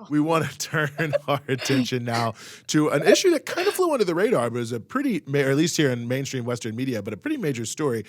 we want to turn our attention now to an issue that kind of flew under the radar, but is a pretty, or at least here in mainstream Western media, but a pretty major story.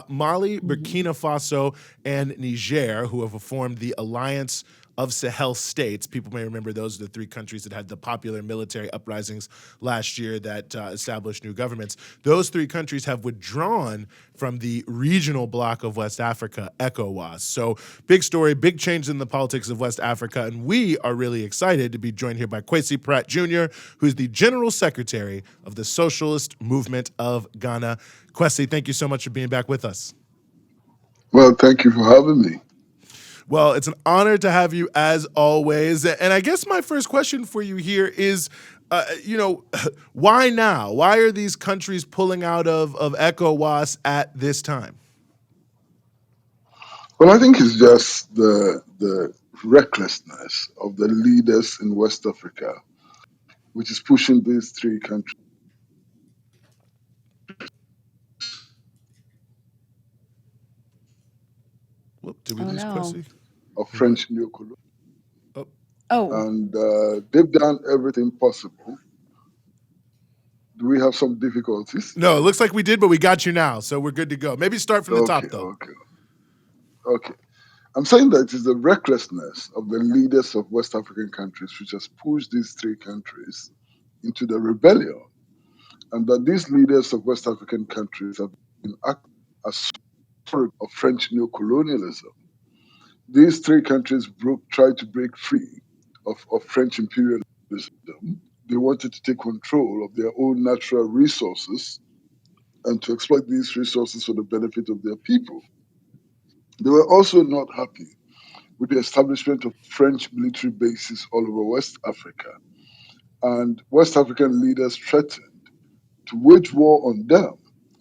Mali, Burkina Faso, and Niger, who have formed the Alliance of Sahel states. People may remember those are the three countries that had the popular military uprisings last year that established new governments. Those three countries have withdrawn from the regional bloc of West Africa, ECOWAS. So big story, big change in the politics of West Africa, and we are really excited to be joined here by Kwesi Pratt Jr., who's the General Secretary of the Socialist Movement of Ghana. Kwesi, thank you so much for being back with us. Well, thank you for having me. Well, it's an honor to have you as always. And I guess my first question for you here is, why now? Why are these countries pulling out of ECOWAS at this time? Well, I think it's just the recklessness of the leaders in West Africa, which is pushing these three countries. Whoop, did we lose Kwesi? Of French neo-colonial. Oh. And they've done everything possible. Do we have some difficulties? No, it looks like we did, but we got you now, so we're good to go. Maybe start from the top, though. Okay. I'm saying that it is the recklessness of the leaders of West African countries which has pushed these three countries into the rebellion, and that these leaders of West African countries have been acting as support of French neo-colonialism. These three countries tried to break free of French imperialism. They wanted to take control of their own natural resources and to exploit these resources for the benefit of their people. They were also not happy with the establishment of French military bases all over West Africa. And West African leaders threatened to wage war on them,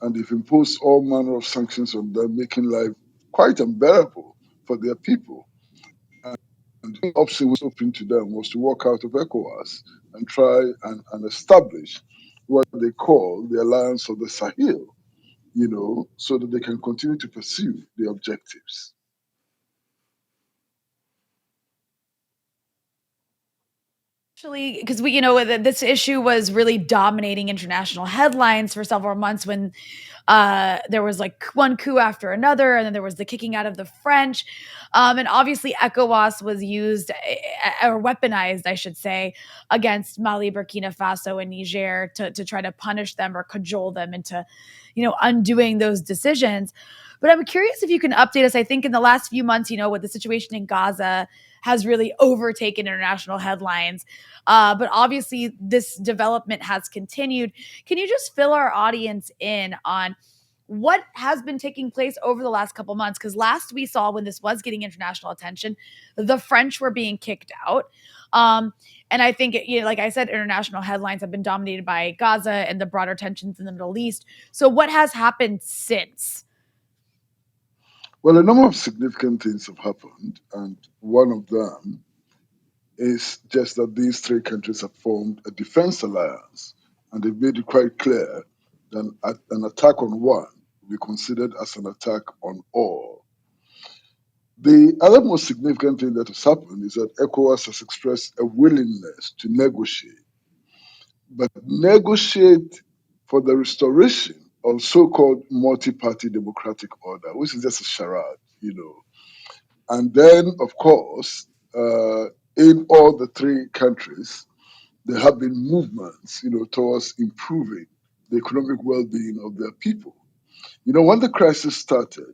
and they've imposed all manner of sanctions on them, making life quite unbearable for their people. And the option was open to them was to walk out of ECOWAS and try and establish what they call the Alliance of the Sahel, so that they can continue to pursue their objectives. Actually, because this issue was really dominating international headlines for several months when there was like one coup after another, and then there was the kicking out of the French. And obviously ECOWAS was used or weaponized, I should say, against Mali, Burkina Faso, and Niger to try to punish them or cajole them into, undoing those decisions. But I'm curious if you can update us. I think in the last few months, with the situation in Gaza has really overtaken international headlines. But obviously this development has continued. Can you just fill our audience in on what has been taking place over the last couple months? Because last we saw, when this was getting international attention, the French were being kicked out. And I think, like I said, international headlines have been dominated by Gaza and the broader tensions in the Middle East. So what has happened since? Well, a number of significant things have happened, and one of them is just that these three countries have formed a defense alliance, and they've made it quite clear that an attack on one will be considered as an attack on all. The other most significant thing that has happened is that ECOWAS has expressed a willingness to negotiate, but negotiate for the restoration of so-called multi-party democratic order, which is just a charade, And then, of course, in all the three countries, there have been movements, towards improving the economic well-being of their people. When the crisis started,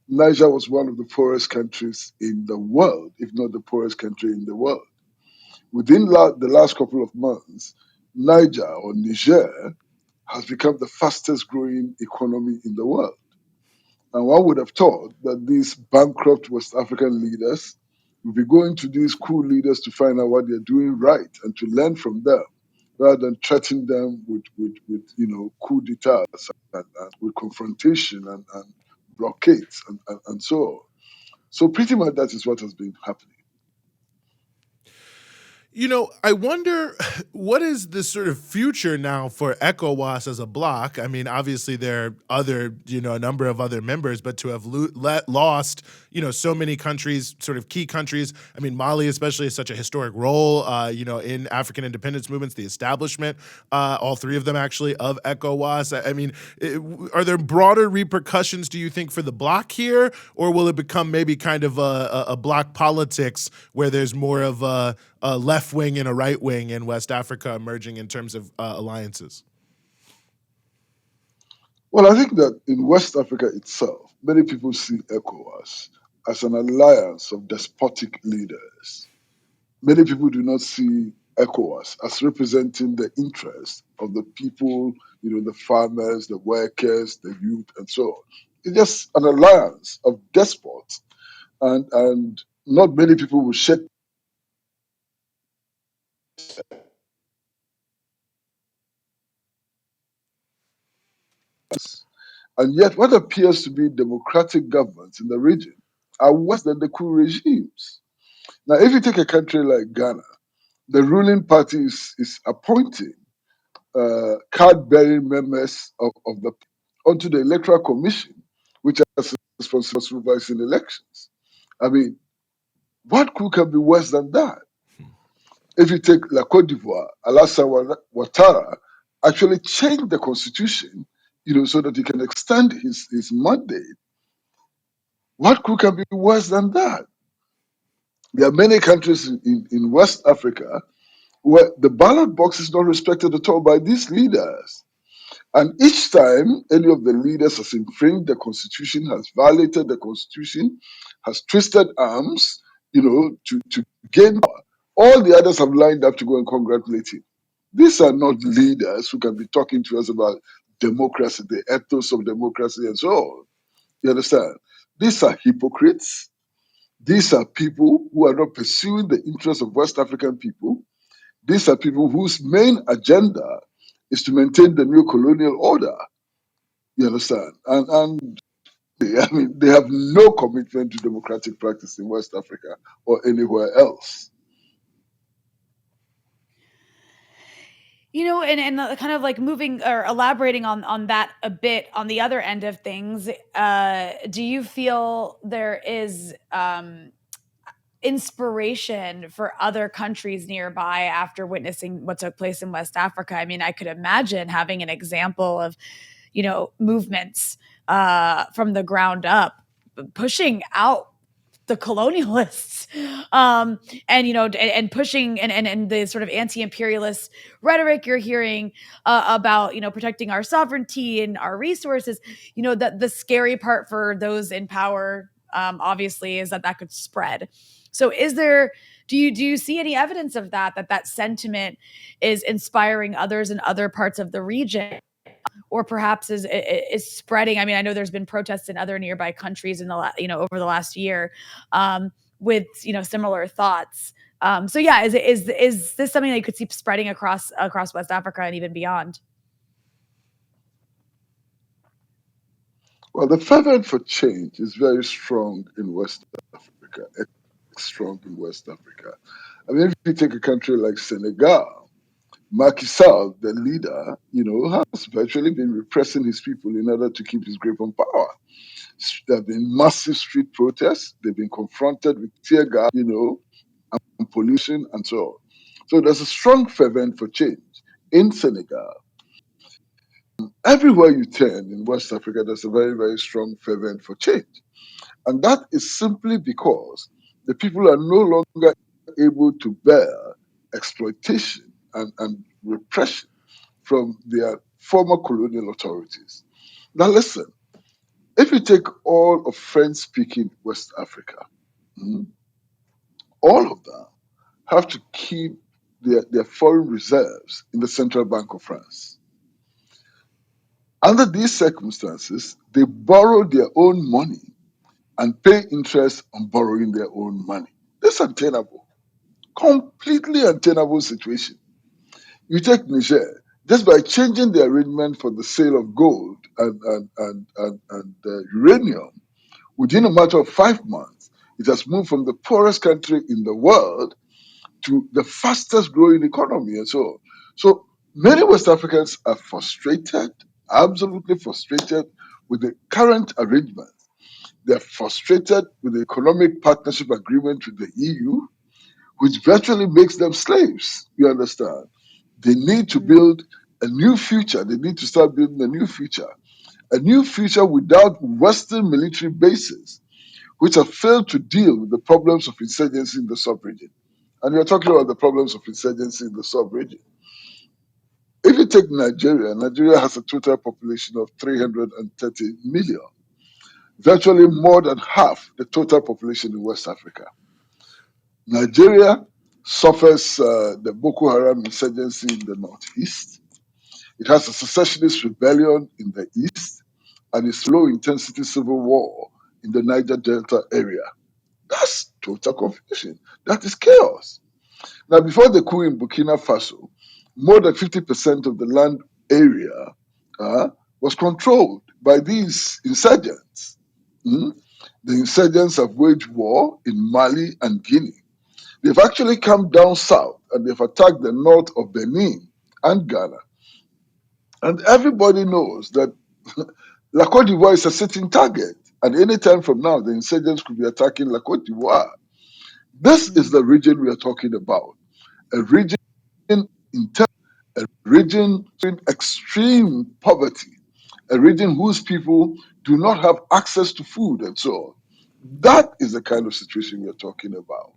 Niger was one of the poorest countries in the world, if not the poorest country in the world. Within the last couple of months, Niger has become the fastest growing economy in the world. And one would have thought that these bankrupt West African leaders would be going to these coup leaders to find out what they're doing right and to learn from them, rather than threatening them with coup d'etats and with confrontation and blockades and so on. So pretty much that is what has been happening. I wonder what is the sort of future now for ECOWAS as a bloc? I mean, obviously there are other, a number of other members, but to have lost, so many countries, sort of key countries. I mean, Mali especially is such a historic role, in African independence movements, the establishment, all three of them actually, of ECOWAS. I mean, are there broader repercussions, do you think, for the bloc here, or will it become maybe kind of a bloc politics where there's more of a left wing and a right wing in West Africa emerging in terms of alliances? Well, I think that in West Africa itself, many people see ECOWAS as an alliance of despotic leaders. Many people do not see ECOWAS as representing the interests of the people, the farmers, the workers, the youth, and so on. It's just an alliance of despots, and not many people will shake. And yet, what appears to be democratic governments in the region are worse than the coup regimes. Now, if you take a country like Ghana, the ruling party is appointing card-bearing members of the onto the Electoral Commission, which has responsible for supervising elections. I mean, what coup can be worse than that? If you take La Cote d'Ivoire, Alassane Ouattara actually changed the constitution, so that he can extend his mandate. What coup can be worse than that? There are many countries in West Africa where the ballot box is not respected at all by these leaders. And each time any of the leaders has infringed the constitution, has violated the constitution, has twisted arms, to gain power, all the others have lined up to go and congratulate him. These are not leaders who can be talking to us about democracy, the ethos of democracy, and so on. You understand? These are hypocrites. These are people who are not pursuing the interests of West African people. These are people whose main agenda is to maintain the neo-colonial order. You understand? And they have no commitment to democratic practice in West Africa or anywhere else. And kind of like moving or elaborating on that a bit on the other end of things, do you feel there is inspiration for other countries nearby after witnessing what took place in West Africa? I mean, I could imagine having an example of, movements from the ground up pushing out the colonialists, and pushing and the sort of anti-imperialist rhetoric you're hearing about protecting our sovereignty and our resources. That the scary part for those in power, obviously, is that could spread. So do you see any evidence of that sentiment is inspiring others in other parts of the region, or perhaps is spreading? I mean, I know there's been protests in other nearby countries over the last year, with similar thoughts. So yeah, is this something that you could see spreading across West Africa and even beyond? Well, the fervor for change is very strong in West Africa, strong in West Africa. I mean, if you take a country like Senegal, Macky Sall, the leader, has virtually been repressing his people in order to keep his grip on power. There have been massive street protests. They've been confronted with tear gas, and pollution and so on. So there's a strong fervor for change in Senegal. Everywhere you turn in West Africa, there's a very, very strong fervor for change. And that is simply because the people are no longer able to bear exploitation and repression from their former colonial authorities. Now, listen, if you take all of French speaking West Africa, all of them have to keep their foreign reserves in the Central Bank of France. Under these circumstances, they borrow their own money and pay interest on borrowing their own money. That's untenable. Completely untenable situation. You take Niger, just by changing the arrangement for the sale of gold and uranium, within a matter of 5 months, it has moved from the poorest country in the world to the fastest growing economy and so on. So many West Africans are frustrated, absolutely frustrated with the current arrangement. They're frustrated with the economic partnership agreement with the EU, which virtually makes them slaves. You understand? They need to build a new future. They need to start building a new future without Western military bases, which have failed to deal with the problems of insurgency in the sub-region. And we're talking about the problems of insurgency in the sub-region. If you take Nigeria, Nigeria has a total population of 330 million, virtually more than half the total population in West Africa. Nigeria suffers the Boko Haram insurgency in the northeast. It has a secessionist rebellion in the east and a low intensity civil war in the Niger Delta area. That's total confusion. That is chaos. Now, before the coup in Burkina Faso, more than 50% of the land area was controlled by these insurgents. Mm? The insurgents have waged war in Mali and Guinea. They've actually come down south and they've attacked the north of Benin and Ghana. And everybody knows that La Cote d'Ivoire is a sitting target. And any time from now, the insurgents could be attacking La Cote d'Ivoire. This is the region we are talking about. A region in a region in extreme poverty, a region whose people do not have access to food and so on. That is the kind of situation we are talking about.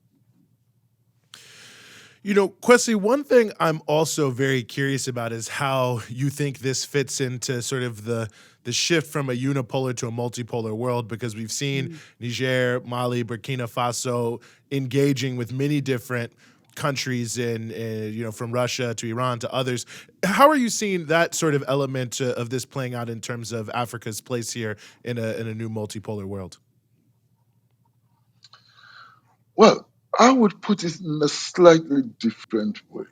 You know, Kwesi, one thing I'm also very curious about is how you think this fits into sort of the shift from a unipolar to a multipolar world, because we've seen Niger, Mali, Burkina Faso engaging with many different countries in from Russia to Iran to others. How are you seeing that sort of element of this playing out in terms of Africa's place here in a new multipolar world? Well, I would put it in a slightly different way.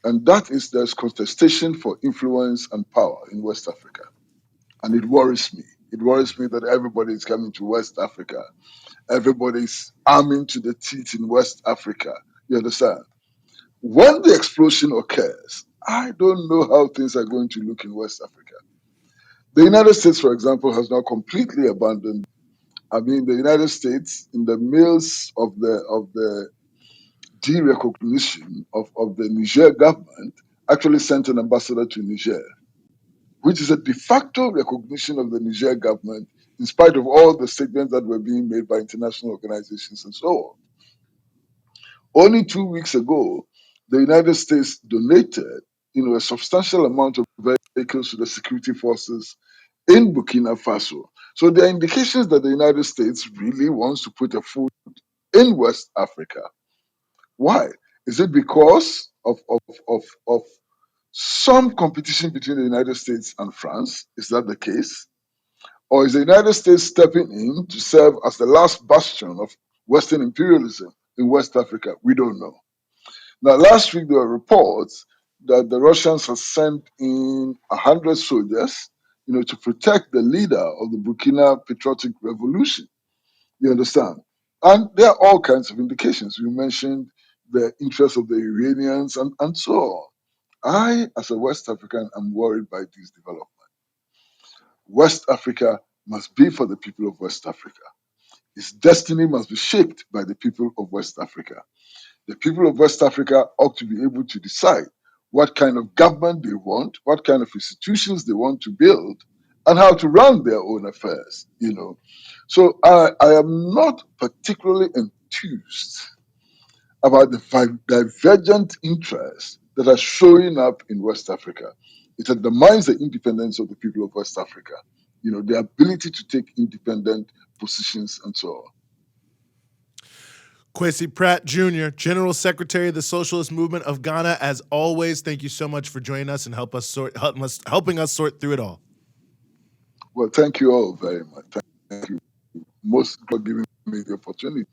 And that is there's contestation for influence and power in West Africa. And it worries me. It worries me that everybody is coming to West Africa. Everybody's arming to the teeth in West Africa. You understand? When the explosion occurs, I don't know how things are going to look in West Africa. The United States, for example, has now completely abandoned. I mean, the United States, in the midst of the de-recognition of the Niger government, actually sent an ambassador to Niger, which is a de facto recognition of the Niger government, in spite of all the statements that were being made by international organizations and so on. Only 2 weeks ago, the United States donated, a substantial amount of vehicles to the security forces in Burkina Faso. So there are indications that the United States really wants to put a foot in West Africa. Why? Is it because of some competition between the United States and France? Is that the case? Or is the United States stepping in to serve as the last bastion of Western imperialism in West Africa? We don't know. Now, last week there were reports that the Russians had sent in 100 soldiers, to protect the leader of the Burkina Patriotic Revolution. You understand? And there are all kinds of indications. You mentioned the interest of the Iranians and so on. I, as a West African, am worried by these developments. West Africa must be for the people of West Africa. Its destiny must be shaped by the people of West Africa. The people of West Africa ought to be able to decide what kind of government they want, what kind of institutions they want to build, and how to run their own affairs. So I am not particularly enthused about the divergent interests that are showing up in West Africa. It undermines the independence of the people of West Africa, the ability to take independent positions and so on. Kwesi Pratt Jr., General Secretary of the Socialist Movement of Ghana, as always, thank you so much for joining us and helping us sort through it all. Well, thank you all very much. Thank you most for giving me the opportunity.